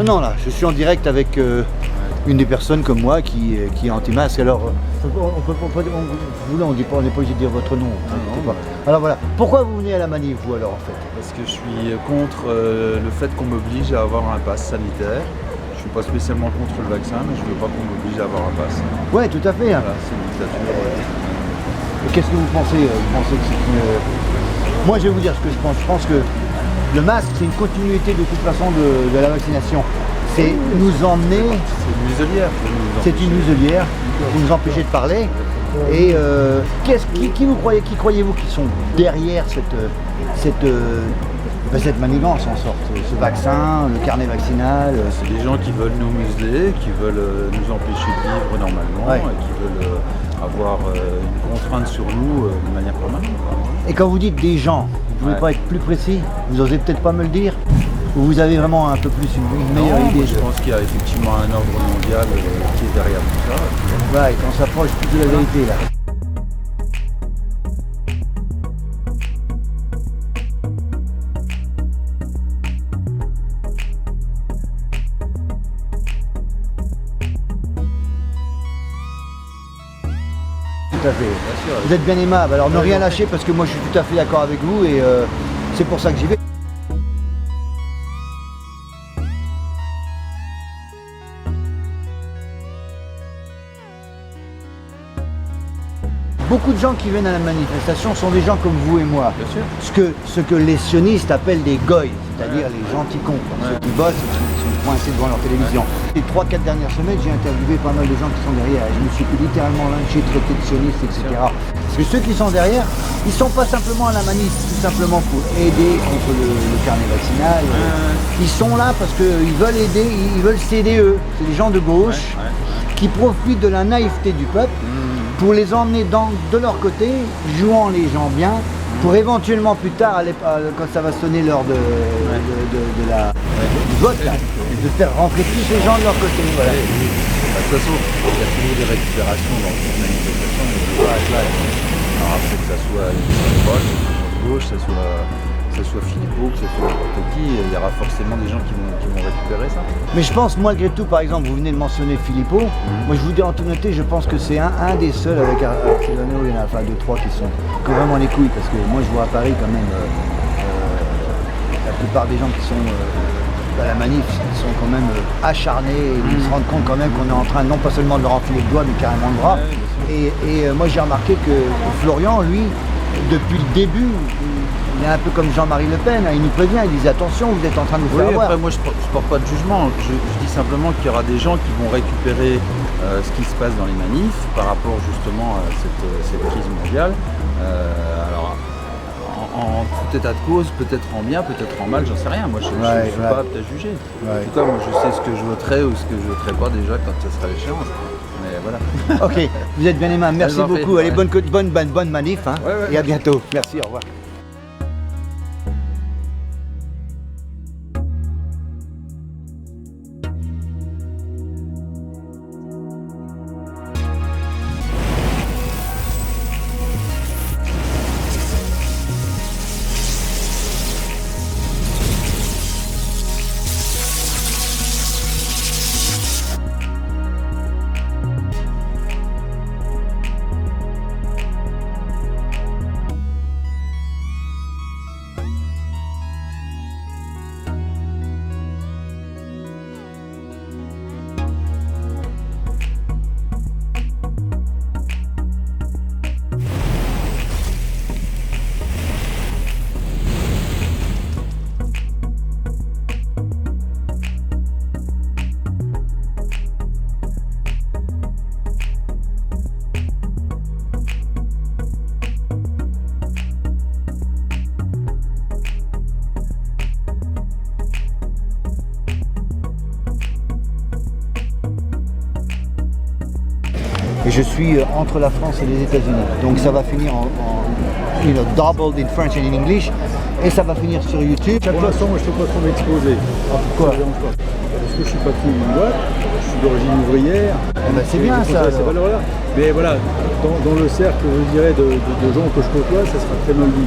Non, là, je suis en direct avec une des personnes comme moi qui est anti-masque. Alors, on n'est pas obligé de dire votre nom. Non. Alors voilà, pourquoi vous venez à la manif, vous, alors, en fait? Parce que je suis contre le fait qu'on m'oblige à avoir un pass sanitaire. Je suis pas spécialement contre le vaccin, mais je veux pas qu'on m'oblige à avoir un pass. Ouais, tout à fait. Hein. Voilà, c'est une dictature. Et qu'est-ce que vous pensez? Vous pensez que c'est une... Moi, je vais vous dire ce que je pense. Je pense que le masque, c'est une continuité de toute façon de la vaccination. C'est nous emmener... C'est une muselière. C'est une muselière pour nous empêcher de parler. Et qui croyez-vous qui sont derrière cette manigance en sorte, ce vaccin, le carnet vaccinal? C'est des gens qui veulent nous museler, qui veulent nous empêcher de vivre normalement, Ouais. et qui veulent avoir une contrainte sur nous de manière permanente. Et quand vous dites des gens, vous ne pouvez pas être plus précis? Vous osez peut-être pas me le dire? Ou vous avez vraiment un peu plus une meilleure Non, idée? je pense qu'il y a effectivement un ordre mondial qui est derrière tout ça. Ouais, on s'approche plus de la vérité là. Tout à fait. Vous êtes bien aimable, alors ne rien lâcher parce que moi je suis tout à fait d'accord avec vous et c'est pour ça que j'y vais. Beaucoup de gens qui viennent à la manifestation sont des gens comme vous et moi. Bien sûr. Ce que les sionistes appellent des goïs, c'est-à-dire les gentils cons, ceux qui bossent et qui sont coincés devant leur télévision. Les 3-4 dernières semaines, j'ai interviewé pas mal de gens qui sont derrière. Je me suis littéralement lynché, traité de sionistes, etc. Parce que ceux qui sont derrière, ils sont pas simplement à la manif, tout simplement pour aider contre le carnet vaccinal. Ils sont là parce qu'ils veulent aider, ils veulent s'aider eux. C'est des gens de gauche qui profitent de la naïveté du peuple pour les emmener de leur côté, jouant les gens bien, pour éventuellement plus tard, quand ça va sonner l'heure du vote, là, de faire rentrer tous ces gens de leur côté. Voilà. De toute façon, il y a toujours des récupérations dans toute manifestation. Alors après que ça soit une droite, que ça soit gauche, que ce soit Philippot, que ce soit n'importe qui, il y aura forcément des gens qui vont récupérer ça. Mais je pense malgré tout, par exemple, vous venez de mentionner Philippot, moi je vous dis en toute honnêteté, je pense que c'est un des seuls avec Arcelano, il y en a enfin 2-3 qui ont vraiment les couilles, parce que moi je vois à Paris quand même, la plupart des gens qui sont à la manif, ils sont quand même acharnés, et ils se rendent compte quand même qu'on est en train non pas seulement de leur enfiler le doigt, mais carrément le bras. Et moi j'ai remarqué que Florian, lui, depuis le début, il est un peu comme Jean-Marie Le Pen, hein, il nous prévient, il dit attention, vous êtes en train de vous faire voir. Après moi je porte pas de jugement, je dis simplement qu'il y aura des gens qui vont récupérer ce qui se passe dans les manifs par rapport justement à cette crise mondiale. Alors en tout état de cause, peut-être en bien, peut-être en mal, j'en sais rien, moi je ne suis pas apte à juger. En tout cas moi je sais ce que je voterai ou ce que je voterai pas déjà quand ce sera l'échéance. Mais voilà. Ok, vous êtes bien aimable, merci beaucoup. Allez, bonne manif hein, et à bientôt. Merci, au revoir. Et je suis entre la France et les États-Unis. Donc ça va finir en doubled in French and in English. Et ça va finir sur YouTube. De toute façon, moi je ne peux pas trop m'exposer. Pourquoi? Parce que je suis patron d'une boîte, je suis d'origine ouvrière. C'est bien ça. Ces valeurs-là. Mais voilà, dans le cercle, je dirais, de gens que je côtoie, ça sera très mal vu.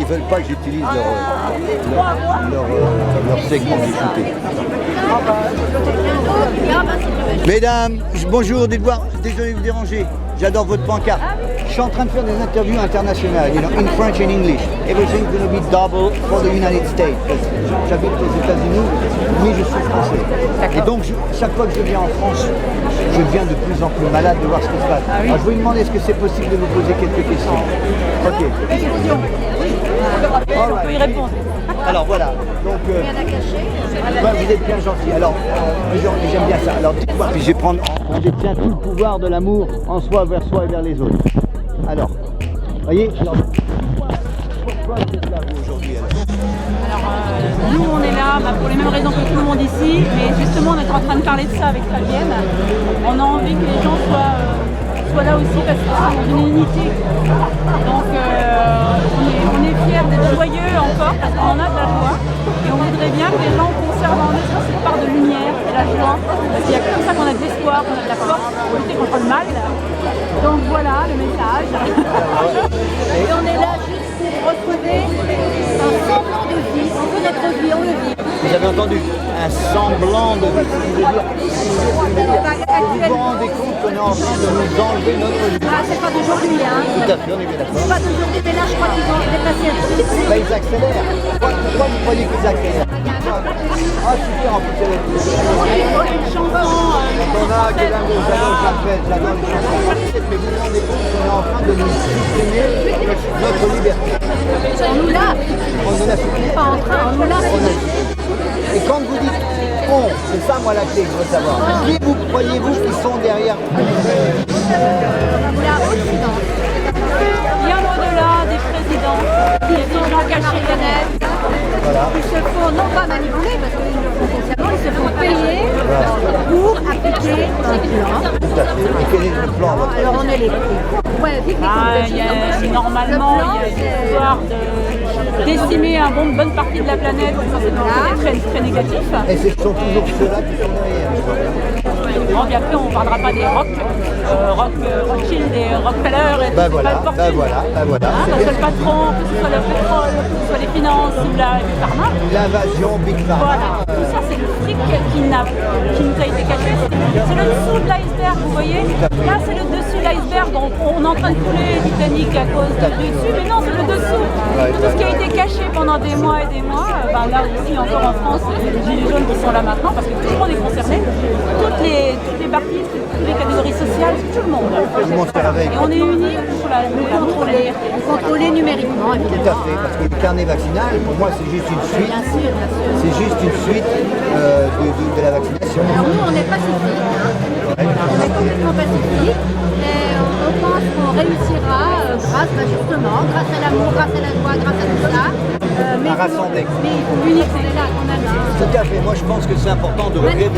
ils veulent pas que j'utilise leur segment que j'ai shooté. Mesdames, bonjour, dites voir, désolé de vous déranger, j'adore votre pancarte. Je suis en train de faire des interviews internationales, in French and English. Everything's going to be double for the United States. J'habite aux États-Unis, mais je suis français. Et donc, chaque fois que je viens en France, je deviens de plus en plus malade de voir ce qui se passe. Alors, je vous demande, est-ce que c'est possible de vous poser quelques questions? Ok. On peut y répondre. Alors voilà, donc vous êtes bien gentil. Alors, j'aime bien ça. Alors, dites-moi, puis je vais prendre, on détient tout le pouvoir de l'amour en soi, vers soi et vers les autres. Alors, voyez, alors, pourquoi vous êtes là vous aujourd'hui alors Nous on est là pour les mêmes raisons que tout le monde ici, mais justement on est en train de parler de ça avec Fabienne. On a envie que les gens soient là aussi parce qu'ils sont dans une unité. Donc on est fiers d'être joyeux encore parce qu'on en a de la joie et on voudrait bien que les gens conservent en eux cette part de lumière et la joie parce qu'il y a comme ça qu'on a de l'espoir, qu'on a de la force pour lutter contre le mal. Donc voilà le message. Et on est là juste pour retrouver un semblant de vie. On veut notre vie, on le vit. Vous avez entendu un semblant de vie. Vous vous rendez compte qu'on est en train de nous enlever notre vie. Ah, c'est pas d'aujourd'hui, hein. Tout à fait, on est bien d'accord. C'est pas d'aujourd'hui, mais là, je crois qu'ils ont dépassé un tout petit peu. Bah, ils accélèrent. Pourquoi vous croyez qu'ils accélèrent? Ah, super, en plus, c'est Une chanson. on a que l'amour, j'adore les chansons. Mais vous vous rendez compte qu'on est en train de nous supprimer notre liberté. On nous l'a. On nous l'a supprimé. Pas en train, on nous l'a. Et quand vous dites on, c'est ça moi la clé que je veux savoir. Qui vous croyez-vous qui sont derrière On nous l'a Occident. Bien au-delà des présidents qui sont dans cachés de net. Voilà. Ils se font non pas manipuler parce qu'ils le font consciemment, ils se font payer pour appliquer un plan. Tout à fait. Et quel est le plan à votre avis? Alors on est les ouais, vite, Normalement, il y a une histoire de décimer une bonne partie de la planète, ça c'est un côté très négatif. Et ce sont toujours ceux-là qui sont derrière. Bon, puis après, on ne parlera pas des Rothschild, des Rockefeller et Ben tout voilà, pas le ben voilà, ben voilà. Hein, parce que le patron, que ce soit le pétrole, que ce soit les finances ou la pharma. L'invasion Big Pharma. Voilà, tout ça c'est le fric qui nous a été caché. C'est le dessous de l'iceberg, vous voyez. Là c'est le dessus de l'iceberg, donc on est en train de couler Titanic à cause du dessus, mais non, c'est le dessous. Tout ce qui a été caché pendant des mois et des mois, là aussi encore en France, les gilets jaunes qui sont là maintenant, parce que tout le monde est concerné, toutes les parties, toutes les catégories sociales, tout le monde. Tout le monde se réveille. Et on est unis pour la contrôler numériquement, Tout évidemment. à fait, parce que le carnet vaccinal, pour moi, c'est juste une suite. Bien sûr, bien sûr. C'est juste une suite de la vaccination. Alors nous, on est pacifique. On est complètement pacifique. Et on pense qu'on réussira justement, grâce à l'amour, grâce à la joie, grâce à tout ça. Mais rassembler. Mais il faut l'unité, c'est là qu'on a là. Tout à fait, moi je pense que c'est important de réveiller.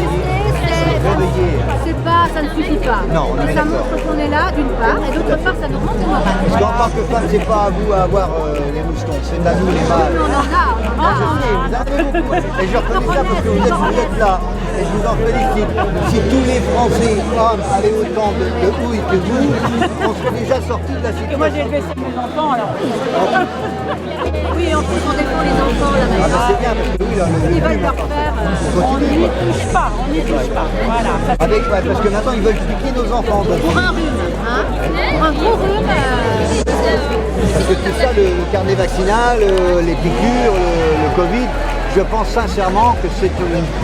Ça ne suffit pas. Non, on est ça d'accord. montre qu'on est là, d'une part, et d'autre part, ça nous montre le moral. Parce qu'en tant que femme, c'est pas à vous à avoir les moustons, c'est à nous les mâles. On en a, on en a. Vous en avez beaucoup. Et je reconnais ça parce que vous êtes là. Et je vous en félicite. Si tous les Français hommes avaient autant de houilles que vous, on serait déjà sortis de la Et moi j'ai situation. élevé mes enfants alors. Oui, en plus, on défend les enfants là Ah bah maintenant. c'est bien parce que oui, là, Ils veulent leur faire. On n'y touche pas, on n'y touche pas. Voilà. Ça, avec, ouais, parce que maintenant ils veulent piquer nos enfants. Donc, Pour un rhume, hein. Pour un gros rhume. parce que tout ça, le carnet vaccinal, les piqûres, le Covid, je pense sincèrement que c'est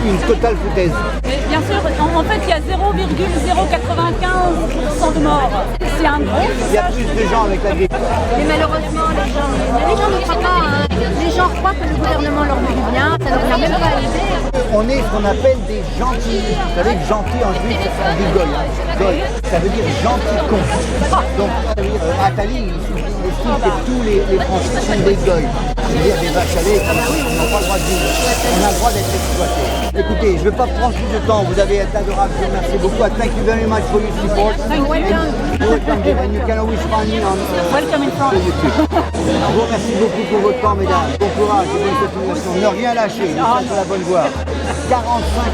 une totale foutaise. Mais bien sûr, en fait, il y a 0,095% de morts. C'est un gros Il y a plus de gens avec la grippe. Mais malheureusement, les gens ne croient pas. Hein. Les gens croient que le gouvernement leur veut du bien. Ça ne leur même pas l'idée. On est ce qu'on appelle des gentils. Vous savez que gentil en juif, ça veut dire goy. Goy, ça veut dire gentil con. Donc, Attali, il estime que tous les Français sont des goy. C'est-à-dire des vaches à lait qui n'ont pas le droit de vivre. On a le droit d'être exploité. Écoutez, je ne vais pas prendre plus de temps. Vous avez été adorable. Je vous remercie beaucoup. Thank you very much for your support. Thank you. Welcome, and you can always find me on Welcome in France. YouTube. Je vous remercie beaucoup pour votre temps, mesdames. Bon courage et bonne continuation. Ne rien lâcher. Nous sommes sur la bonne voie. 45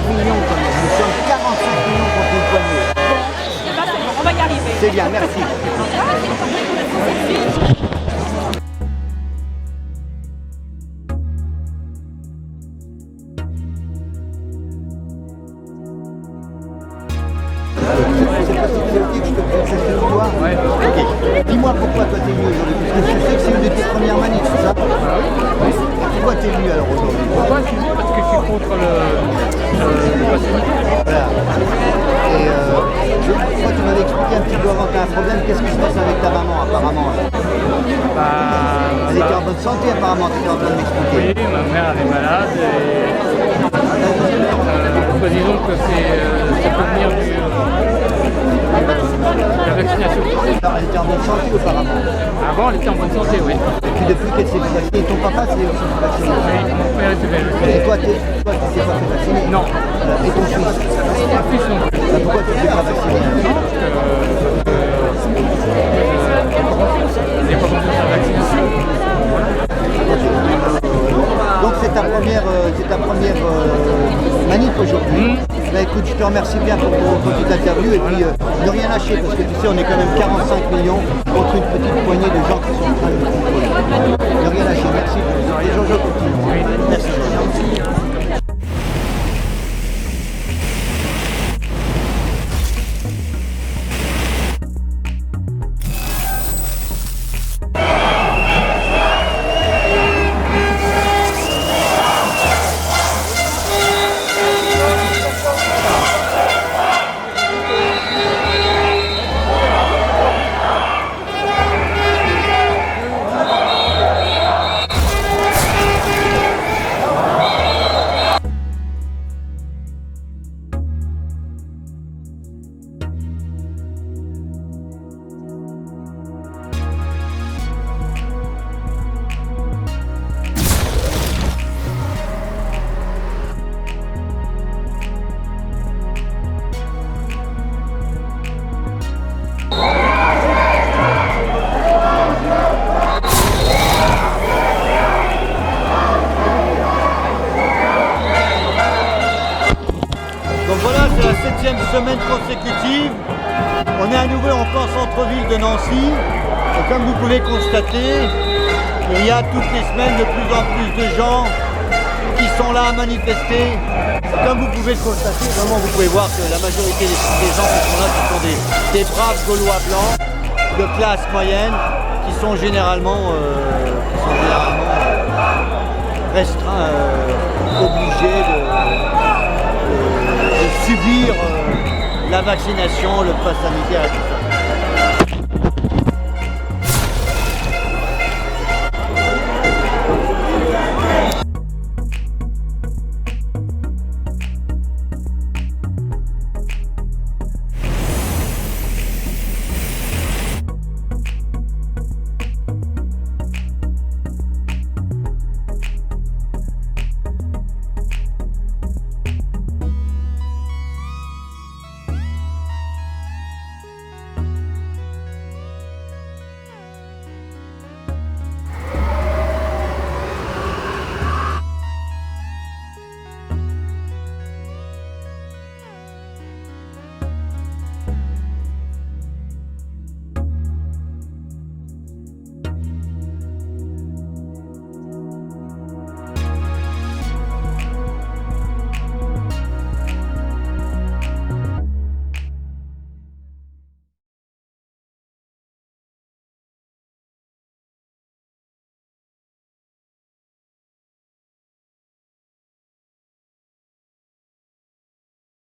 millions quand même. Nous sommes 45 millions contre une poignée. On va y arriver. C'est bien, merci. Elle était en bonne santé apparemment, tu étais en train de m'expliquer. Oui, ma mère elle est malade et disons que ça peut venir de la vaccination. Elle était en bonne santé auparavant. Avant elle était en bonne santé, oui. Et puis depuis qu'elle s'est fait vacciner, ton papa s'est aussi fait vacciner. Oui, mon père était vacciné. Et toi, tu t'es pas fait vacciner? Non. Et ton fils? Mon fils non plus. Pourquoi tu ne t'es pas vacciné? Il n'y a pas besoin de faire vaccination. Donc c'est ta première manip aujourd'hui. Bah, écoute, je te remercie bien pour ton petite interview et puis ne rien lâcher parce que tu sais on est quand même 45 millions contre une petite poignée de gens qui sont en train de nous contrôler. Ne rien lâcher, merci. Et Jojo continue. Merci Jojo. Donc voilà, c'est la 7e semaine consécutive. On est à nouveau en plein centre-ville de Nancy. Et comme vous pouvez constater, il y a toutes les semaines de plus en plus de gens qui sont là à manifester. Comme vous pouvez le constater, vraiment vous pouvez voir que la majorité des gens qui sont là, ce sont des braves Gaulois blancs de classe moyenne qui sont généralement restreints, obligés de subir la vaccination, le pass sanitaire et tout ça.